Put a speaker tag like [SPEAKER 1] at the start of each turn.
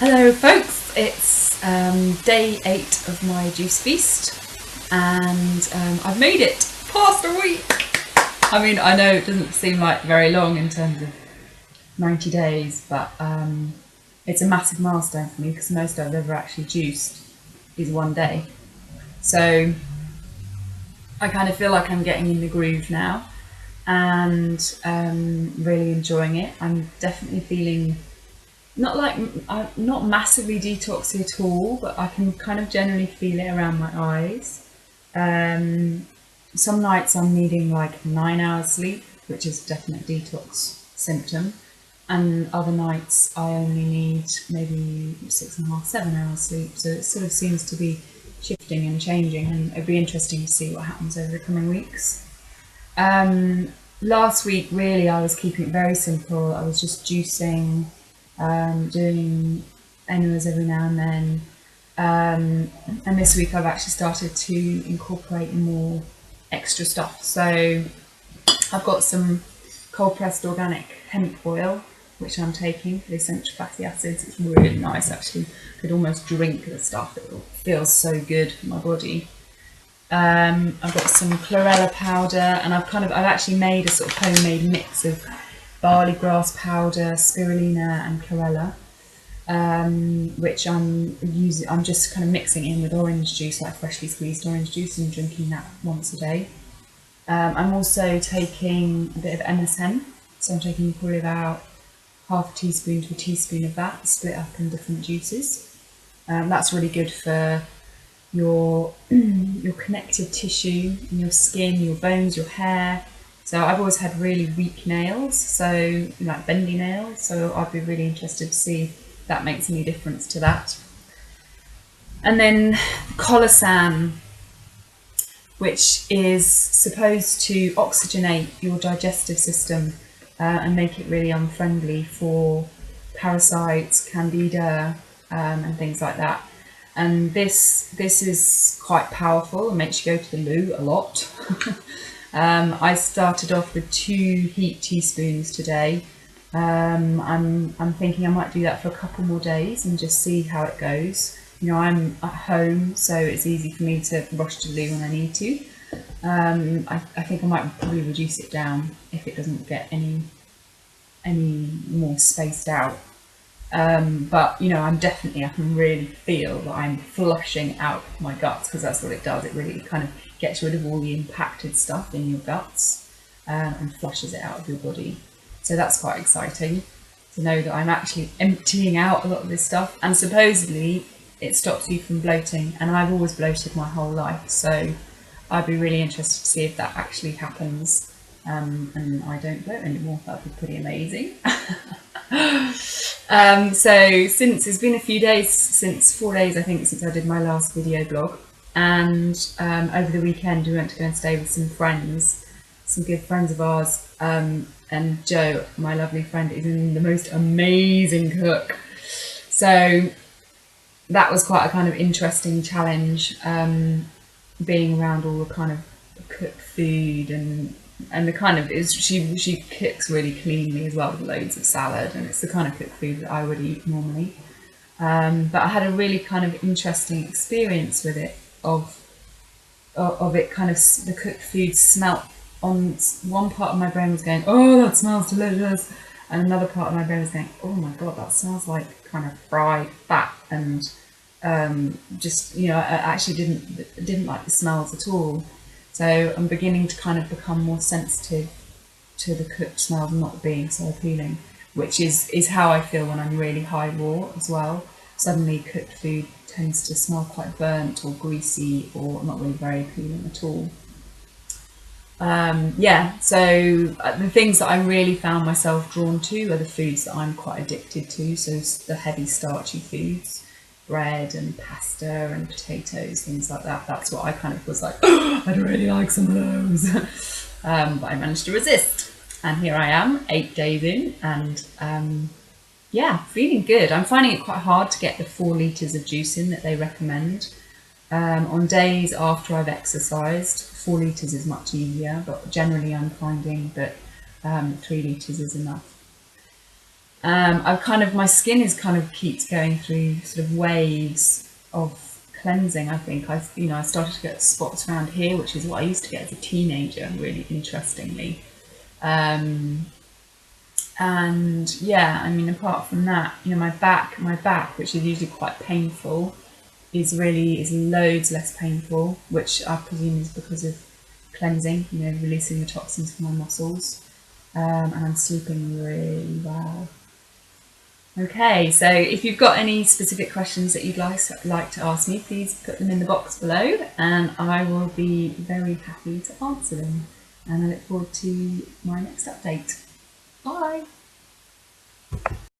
[SPEAKER 1] Hello folks, it's day 8 of my juice feast and I've made it past a week. I mean, I know it doesn't seem like very long in terms of 90 days, but it's a massive milestone for me because the most I've ever actually juiced is 1 day. So I kind of feel like I'm getting in the groove now and really enjoying it. I'm definitely feeling not massively detoxy at all, but I can kind of generally feel it around my eyes. Some nights I'm needing like 9 hours sleep, which is a definite detox symptom, and other nights I only need maybe 6.5, 7 hours sleep. So it sort of seems to be shifting and changing, and it'd be interesting to see what happens over the coming weeks. Last week really I was keeping it very simple. I was just juicing, doing enemas every now and then, and this week I've actually started to incorporate more extra stuff. So I've got some cold pressed organic hemp oil which I'm taking for the essential fatty acids. It's really nice actually. I could almost drink the stuff. It feels so good for my body. I've got some chlorella powder, and I've actually made a sort of homemade mix of barley grass powder, spirulina and chlorella, which I'm just kind of mixing in with orange juice, like freshly squeezed orange juice, and drinking that once a day. I'm also taking a bit of MSM, so I'm taking probably about half a teaspoon to a teaspoon of that, split up in different juices. That's really good for your connective tissue, in your skin, your bones, your hair. So I've always had really weak nails, so like bendy nails, so I'd be really interested to see if that makes any difference to that. And then colocin, which is supposed to oxygenate your digestive system and make it really unfriendly for parasites, candida, and things like that. And this is quite powerful and makes you go to the loo a lot. I started off with 2 heaped teaspoons today. I'm thinking I might do that for a couple more days and just see how it goes. You know, I'm at home, so it's easy for me to rush to the loo when I need to. I think I might probably reduce it down if it doesn't get any more spaced out. But you know, I can really feel that I'm flushing out my guts, because that's what it does. It really kind of gets rid of all the impacted stuff in your guts and flushes it out of your body. So that's quite exciting to know that I'm actually emptying out a lot of this stuff, and supposedly it stops you from bloating, and I've always bloated my whole life, so I'd be really interested to see if that actually happens and I don't bloat anymore. That'd be pretty amazing. So since it's been a few days, since 4 days I think, since I did my last video blog, and over the weekend we went to go and stay with some friends, some good friends of ours, and Jo, my lovely friend, is the most amazing cook. So that was quite a kind of interesting challenge, being around all the kind of cooked food and the kind of she cooks really cleanly as well, with loads of salad, and it's the kind of cooked food that I would eat normally. But I had a really kind of interesting experience with it, of it kind of, the cooked food smelt. On one part of my brain was going, oh, that smells delicious, and another part of my brain was going, oh my god, that smells like kind of fried fat, and just, you know, I actually didn't like the smells at all. So I'm beginning to kind of become more sensitive to the cooked smells not being so appealing, which is how I feel when I'm really high raw as well. Suddenly cooked food tends to smell quite burnt or greasy, or not really very appealing at all. So the things that I really found myself drawn to are the foods that I'm quite addicted to, so the heavy starchy foods, bread and pasta and potatoes, things like that. That's what I kind of was like, oh, I'd really like some of those. But I managed to resist, and here I am 8 days in, and feeling good. I'm finding it quite hard to get the 4 litres of juice in that they recommend. On days after I've exercised, 4 litres is much easier, but generally I'm finding that 3 litres is enough. my skin is kind of keeps going through sort of waves of cleansing. I think I started to get spots around here, which is what I used to get as a teenager, really interestingly. And yeah, I mean, apart from that, my back, which is usually quite painful, is loads less painful, which I presume is because of cleansing, releasing the toxins from my muscles. And I'm sleeping really well. Okay, so if you've got any specific questions that you'd like to ask me, please put them in the box below and I will be very happy to answer them. And I look forward to my next update. Bye!